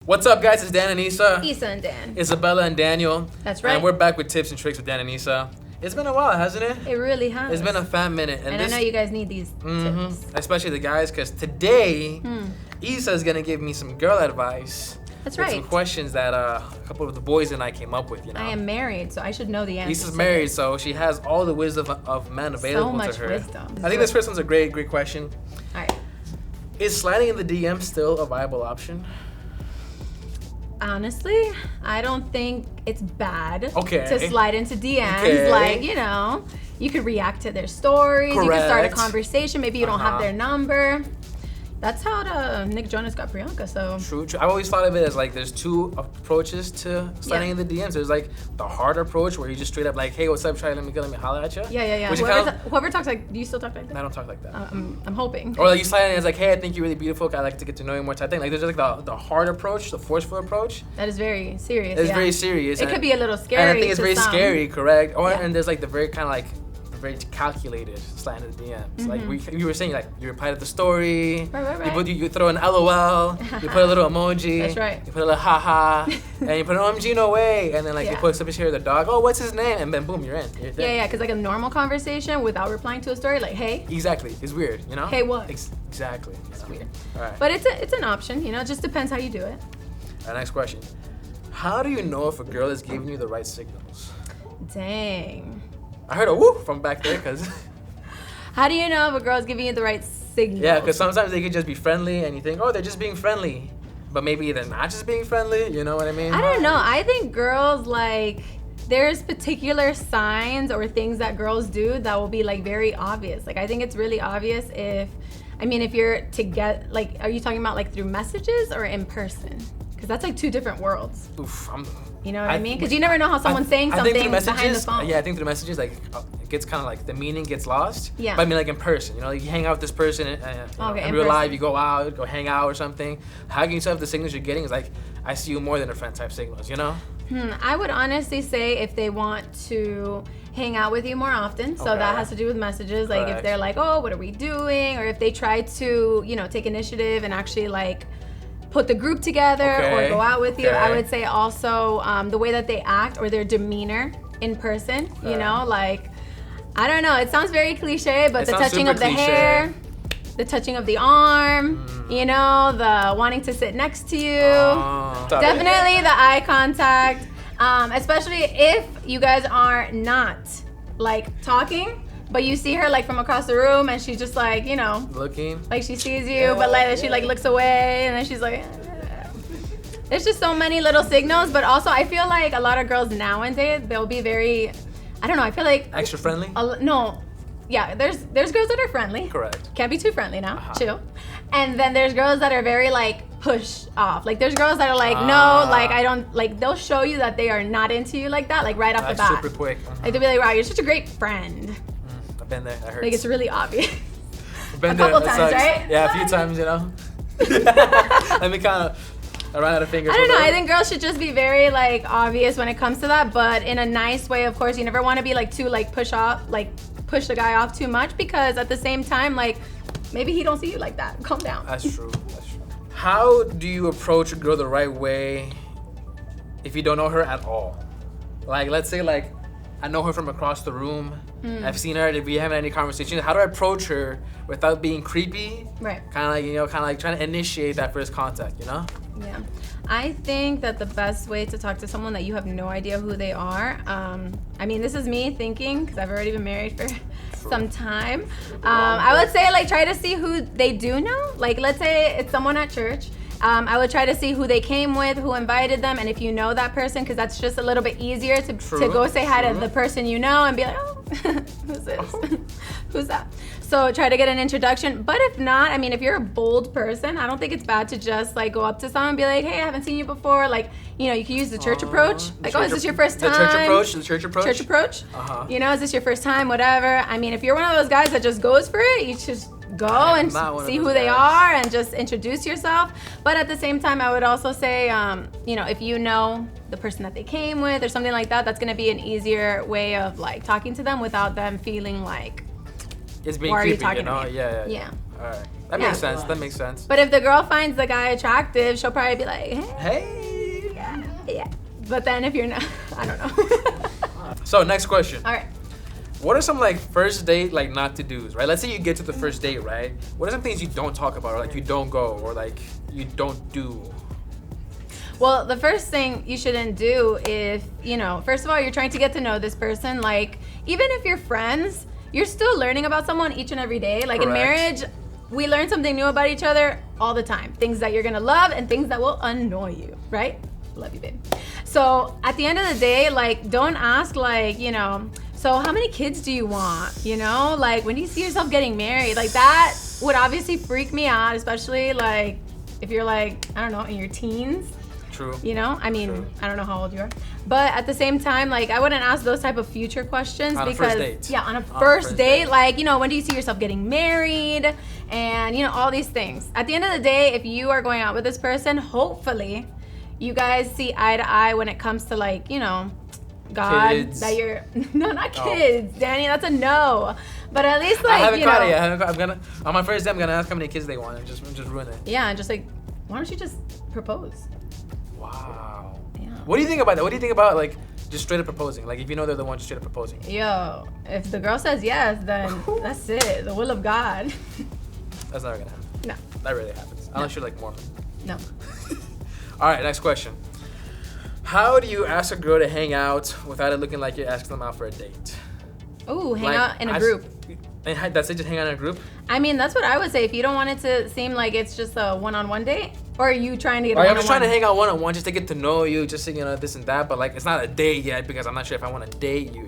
What's up, guys? It's Dan and Issa. Issa and Dan. Isabella and Daniel. That's right. And we're back with tips and tricks with Dan and Issa. It's been a while, hasn't it? It really has. It's been a fat minute. And I know you guys need these tips. Especially the guys, because today, Issa is going to give me some girl advice. That's with right. Some questions that a couple of the boys and I came up with, you know. I am married, so I should know the answer. Issa's married, so she has all the wisdom of men available to her. So much wisdom. I think this first one's a great question. All right. Is sliding in the DM still a viable option? Honestly, I don't think it's bad to slide into DMs. Okay. Like, you know, you could react to their stories. Correct. You could start a conversation. Maybe you don't have their number. That's how Nick Jonas got Priyanka, so. True. I've always thought of it as like there's two approaches to sliding in the DMs. There's like the hard approach where you just straight up like, hey, what's up, Charlie? Let me holler at you. Yeah. Whoever talks like, do you still talk like that? I don't talk like that. I'm hoping. Or like you slide in and it's like, hey, I think you're really beautiful. I'd like to get to know you more type thing. Like there's like the hard approach, the forceful approach. That is very serious. It's very serious. It could be a little scary. And I think it's very scary, correct? Or Yeah. and there's like the very kind of like very calculated slide in the DMs. Like you were saying, like you reply to the story. Right. You throw an LOL. You put a little emoji. That's right. You put a little haha, and you put an OMG no way, and then like you Yeah. put some picture of the dog. Oh, what's his name? And then boom, you're in. Yeah. Because like a normal conversation without replying to a story, like, hey. Exactly. It's weird, you know. Hey, what? Exactly. It's weird. All right. But it's an option, you know. It just depends how you do it. Our next question: how do you know if a girl is giving you the right signals? Dang. I heard a whoop from back there, cause. How do you know if a girl's giving you the right signal? Yeah, because sometimes they could just be friendly, and you think, oh, they're just being friendly, but maybe they're not just being friendly. You know what I mean? I don't know. I think girls like there's particular signs or things that girls do that will be like very obvious. Like I think it's really obvious if you're to get like, are you talking about like through messages or in person? Because that's like two different worlds. Oof, you know what I mean? Because you never know how someone's saying something behind the phone. Yeah, I think through the messages, like it gets kind of like the meaning gets lost. Yeah. But I mean, like in person, you know, like you hang out with this person, in real life, you go out, go hang out or something. How can you tell if the signals you're getting is like, I see you more than a friend type signals, you know? I would honestly say if they want to hang out with you more often, so that has to do with messages. Like if they're like, oh, what are we doing? Or if they try to, you know, take initiative and actually like put the group together or go out with you. I would say also the way that they act or their demeanor in person, you know, like, I don't know, it sounds very cliche, but the touching of the hair, the touching of the arm, you know, the wanting to sit next to you, definitely the eye contact, especially if you guys are not like talking, but you see her like from across the room and she's just like, you know, looking like she sees you, but like she like looks away and then she's like, there's just so many little signals. But also I feel like a lot of girls nowadays, they'll be very, I don't know, I feel like extra friendly. No, yeah, there's girls that are friendly. Correct. Can't be too friendly now. Chill. And then there's girls that are very like push off. Like there's girls that are like, no, like I don't, like they'll show you that they are not into you like that, like right off the bat. Super quick. Like they'll be like, wow, you're such a great friend. I've been there. That hurts. Like it's really obvious. Been a couple times, sucks. right? Yeah, a few times, you know. Let me kind of. I ran out of fingers. I don't know. I think girls should just be very like obvious when it comes to that, but in a nice way. Of course, you never want to be like too like push the guy off too much, because at the same time, like maybe he don't see you like that. Calm down. That's true. How do you approach a girl the right way if you don't know her at all? Like, let's say like I know her from across the room. I've seen her. If we haven't had any conversations, how do I approach her without being creepy? Right. Kind of like, you know, kind of like trying to initiate that first contact, you know? Yeah. I think that the best way to talk to someone that you have no idea who they are, I mean, this is me thinking, because I've already been married for some time. I would say like try to see who they do know. Like let's say it's someone at church. I would try to see who they came with, who invited them, and if you know that person, because that's just a little bit easier to go say hi to the person you know and be like, oh, who's this? Who's that? So try to get an introduction. But if not, I mean, if you're a bold person, I don't think it's bad to just like go up to someone and be like, hey, I haven't seen you before. Like, you know, you can use the church approach. Like, oh, is this your first time? The church approach. Church approach. You know, is this your first time? Whatever. I mean, if you're one of those guys that just goes for it, you should go and see who they are and just introduce yourself. But at the same time, I would also say, you know, if you know the person that they came with or something like that, that's going to be an easier way of like talking to them without them feeling like, it's being why creepy, are you talking you know? to me? Yeah. All right. That makes sense. That makes sense. But if the girl finds the guy attractive, she'll probably be like, hey. Yeah. But then if you're not, I don't know. So next question. All right. What are some like first date like not to do's, right? Let's say you get to the first date, right? What are some things you don't talk about, or like you don't go, or like you don't do? Well, the first thing you shouldn't do if, first of all, you're trying to get to know this person. Like, even if you're friends, you're still learning about someone each and every day. Like, Correct. In marriage, we learn something new about each other all the time. Things that you're gonna love and things that will annoy you, right? Love you, babe. So at the end of the day, like, don't ask like, so how many kids do you want? Like, when do you see yourself getting married? Like, that would obviously freak me out, especially like if you're like, I don't know, in your teens. True. I mean, True. I don't know how old you are, but at the same time, like, I wouldn't ask those type of future questions on because, a first date. Yeah, on a first date, like, when do you see yourself getting married, and all these things. At the end of the day, if you are going out with this person, hopefully, you guys see eye to eye when it comes to like, God, kids. that you're no, not kids, Danny. That's a no. But at least like I haven't caught it yet. I'm gonna on my first day. I'm gonna ask how many kids they want and just ruin it. Yeah, just like, why don't you just propose? Wow. Yeah. What do you think about that? What do you think about like just straight up proposing? Like if you know they're the one just straight up proposing. Yo, if the girl says yes, then that's it. The will of God. That's never gonna happen. No. That rarely happens. Unless you're like Mormon. No. All right, next question. How do you ask a girl to hang out without it looking like you're asking them out for a date? Ooh, hang out in a group. And that's it, just hang out in a group? I mean, that's what I would say. If you don't want it to seem like it's just a one-on-one date, or are you trying to get a I'm one-on-one? just trying to hang out one-on-one just to get to know you, just to, this and that. But, like, it's not a date yet because I'm not sure if I want to date you,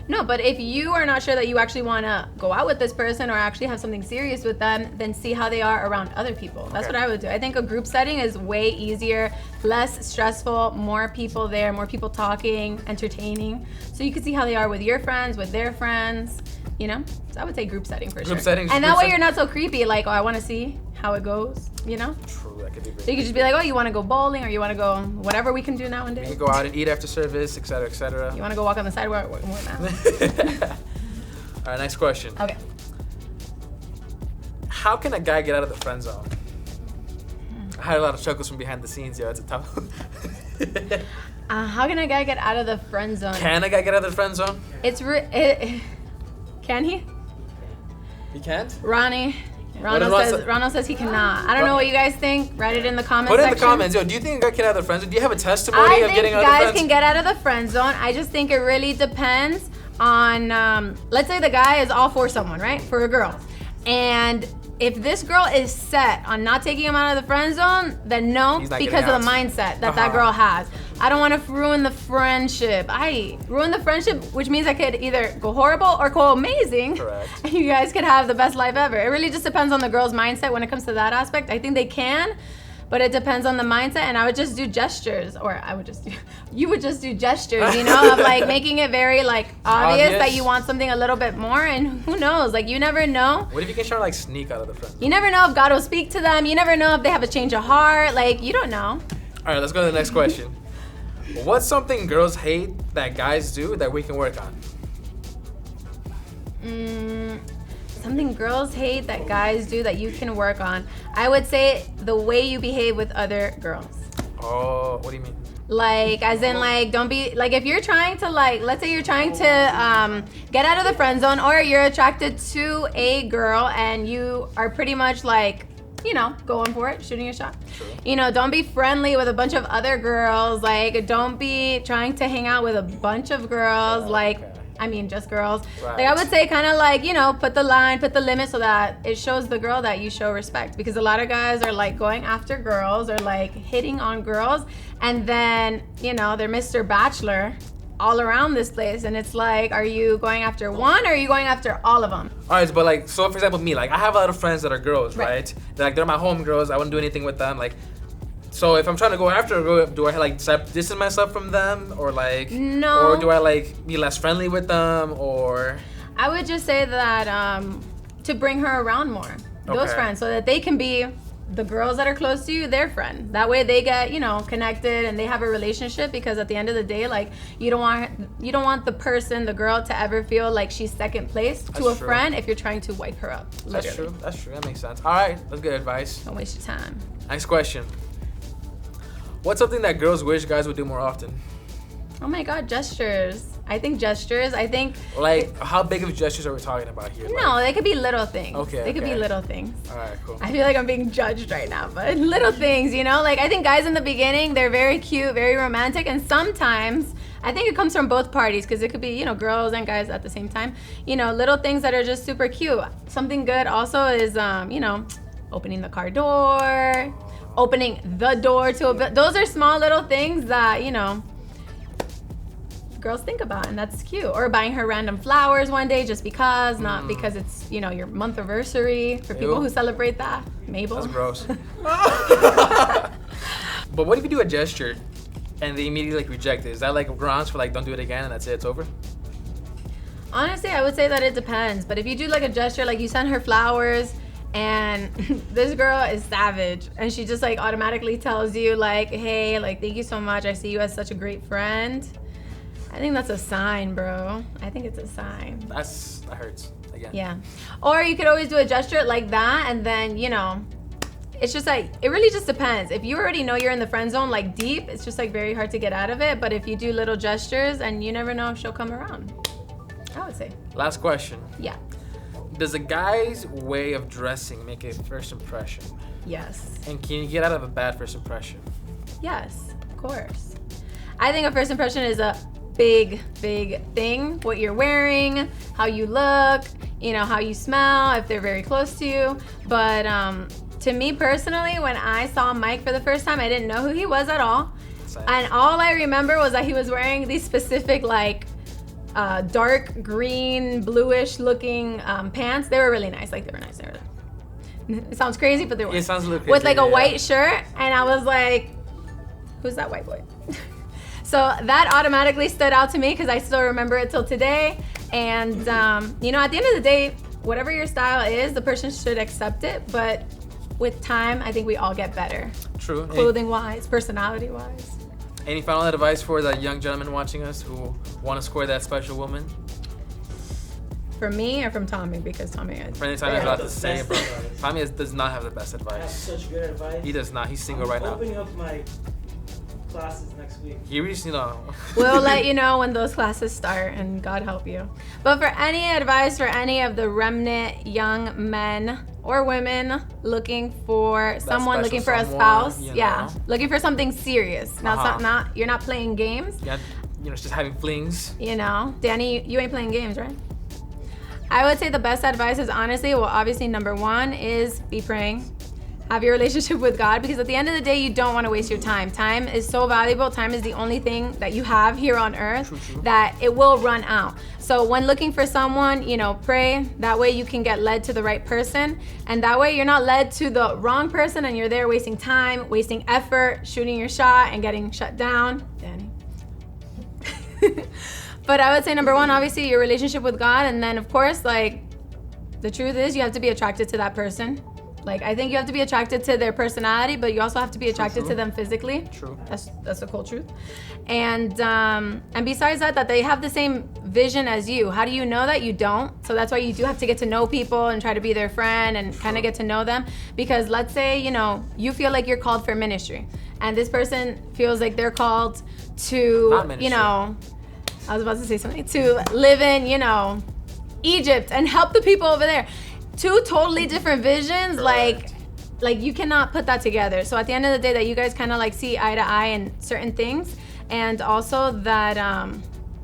No, but if you are not sure that you actually want to go out with this person or actually have something serious with them, then see how they are around other people. That's what I would do. I think a group setting is way easier, less stressful, more people there, more people talking, entertaining. So you can see how they are with your friends, with their friends, So I would say group setting for sure. Group settings. And that way you're not so creepy, like, oh, I want to see how it goes, True, that could be great. So you could just be like, oh, you want to go bowling, or you want to go whatever we can do nowadays. We can go out and eat after service, etc., etc. You want to go walk on the sidewalk? All right, next question. Okay. How can a guy get out of the friend zone? I had a lot of chuckles from behind the scenes, yo. It's a tough one. How can a guy get out of the friend zone? Can a guy get out of the friend zone? Can he? He can't? Ronald says he cannot. I don't know what you guys think. Write it in the comments Put it in section. the comments. Yo, do you think a guy can get out of the friend zone? Do you have a testimony of getting out of the friend zone? I think guys can get out of the friend zone. I just think it really depends on, let's say the guy is all for someone, right? For a girl. And if this girl is set on not taking him out of the friend zone, then no, because of the mindset that that girl has. I don't want to ruin the friendship. Ruin the friendship, which means I could either go horrible or go amazing. Correct. And you guys could have the best life ever. It really just depends on the girl's mindset when it comes to that aspect. I think they can, but it depends on the mindset. And I would just do gestures, or you would just do gestures, of like making it very like obvious that you want something a little bit more. And who knows? Like, you never know. What if you can try to like sneak out of the friend zone? You never know if God will speak to them. You never know if they have a change of heart. Like, you don't know. All right, let's go to the next question. What's something girls hate that guys do that we can work on? Something girls hate that guys do that you can work on. I would say the way you behave with other girls. Oh, what do you mean? Like, as in, like, don't be, like, if you're trying to, like, let's say you're trying to get out of the friend zone, or you're attracted to a girl and you are pretty much, like, going for it, shooting your shot. True. Don't be friendly with a bunch of other girls. Like, don't be trying to hang out with a bunch of girls. Just girls. Right. Like, I would say kind of like, put the line, put the limit so that it shows the girl that you show respect. Because a lot of guys are like going after girls or like hitting on girls. And then, they're Mr. Bachelor all around this place. And it's like, are you going after one or are you going after all of them? All right, but like, so for example, me, like, I have a lot of friends that are girls, right? They're my home girls. I wouldn't do anything with them. Like, so if I'm trying to go after a girl, do I like distance myself from them, or like, no, or do I like be less friendly with them, or? I would just say that to bring her around more, those friends, so that they can be the girls that are close to you their friend. That way they get, you know, connected and they have a relationship, because at the end of the day, like, you don't want the girl to ever feel like she's second place to a friend if you're trying to wipe her up. Literally. That's true. That makes sense. All right, that's good advice. Don't waste your time. Next question. What's something that girls wish guys would do more often? Oh my God, gestures. I think like, how big of gestures are we talking about here? No, they could be little things. Okay. They could be little things. All right, cool. I feel like I'm being judged right now, but little things, you know? Like, I think guys in the beginning, they're very cute, very romantic, and sometimes I think it comes from both parties, because it could be, you know, girls and guys at the same time. You know, little things that are just super cute. Something good also is, you know, opening the car door, opening the door to a... Those are small little things that, you know, girls think about, and that's cute. Or buying her random flowers one day just because, not because it's, you know, your month anniversary, for people who celebrate that. Mabel. That's gross. But what if you do a gesture and they immediately like reject it? Is that like grounds for like don't do it again and that's it, it's over? Honestly, I would say that it depends. But if you do like a gesture, like you send her flowers and this girl is savage and she just like automatically tells you like, hey, like, thank you so much, I see you as such a great friend, I think that's a sign, bro. I think it's a sign. That hurts. Again. Yeah. Or you could always do a gesture like that, and then, you know, it's just like, it really just depends. If you already know you're in the friend zone, like deep, it's just like very hard to get out of it. But if you do little gestures, and you never know if she'll come around, I would say. Last question. Yeah. Does a guy's way of dressing make a first impression? Yes. And can you get out of a bad first impression? Yes, of course. I think a first impression is a big thing. What you're wearing, how you look, you know, how you smell, if they're very close to you. But to me personally, when I saw Mike for the first time, I didn't know who he was at all. Same. And all I remember was that he was wearing these specific like dark green, bluish looking pants. They were really nice. Like, they were nice. It sounds crazy, but they were. It sounds a little crazy. With like a white shirt, and I was like, who's that white boy? So that automatically stood out to me because I still remember it till today. And, you know, at the end of the day, whatever your style is, the person should accept it. But with time, I think we all get better. True. Clothing-wise, personality-wise. Any final advice for the young gentlemen watching us who want to score that special woman? From me or from Tommy? Because Tommy is... For any time, I was about to say, bro. Tommy does not have the best advice. I have such good advice. He does not. He's single right now. I'm opening up my classes next week. He recently, We'll let you know when those classes start, and God help you. But for any advice for any of the remnant young men or women looking for someone, looking for a spouse, looking for something serious. Now, you're not playing games. Yeah, you know, just having flings. You know, Danny, you ain't playing games, right? I would say the best advice is honestly, well, obviously number one is be praying. Have your relationship with God, because at the end of the day, you don't want to waste your time. Time is so valuable. Time is the only thing that you have here on earth that it will run out. So when looking for someone, you know, pray. That way you can get led to the right person. And that way you're not led to the wrong person and you're there wasting time, wasting effort, shooting your shot and getting shut down. Danny. But I would say number one, obviously your relationship with God. And then of course, like, the truth is you have to be attracted to that person. Like, I think you have to be attracted to their personality, but you also have to be attracted to them physically. True. That's the cold truth. And besides that they have the same vision as you. How do you know that? You don't. So that's why you do have to get to know people and try to be their friend and kind of get to know them. Because let's say, you know, you feel like you're called for ministry, and this person feels like they're called to, you know, I was about to say something, to live in, you know, Egypt and help the people over there. Two totally different visions. Like you cannot put that together. So at the end of the day, that you guys kind of like see eye to eye in certain things, and also that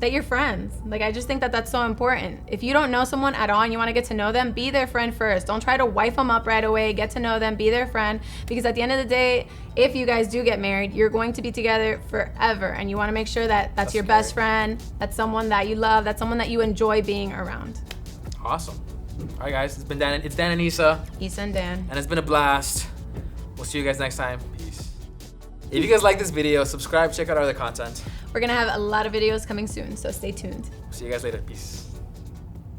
that you're friends. Like, I just think that that's so important. If you don't know someone at all and you want to get to know them, be their friend first. Don't try to wife them up right away. Get to know them, be their friend, because at the end of the day, if you guys do get married, you're going to be together forever, and you want to make sure that that's your best friend, that's someone that you love, that's someone that you enjoy being around. Awesome. All right, guys, it's Dan and Issa. Issa and Dan. And it's been a blast. We'll see you guys next time. Peace. If you guys like this video, subscribe, check out our other content. We're gonna have a lot of videos coming soon, so stay tuned. See you guys later. Peace.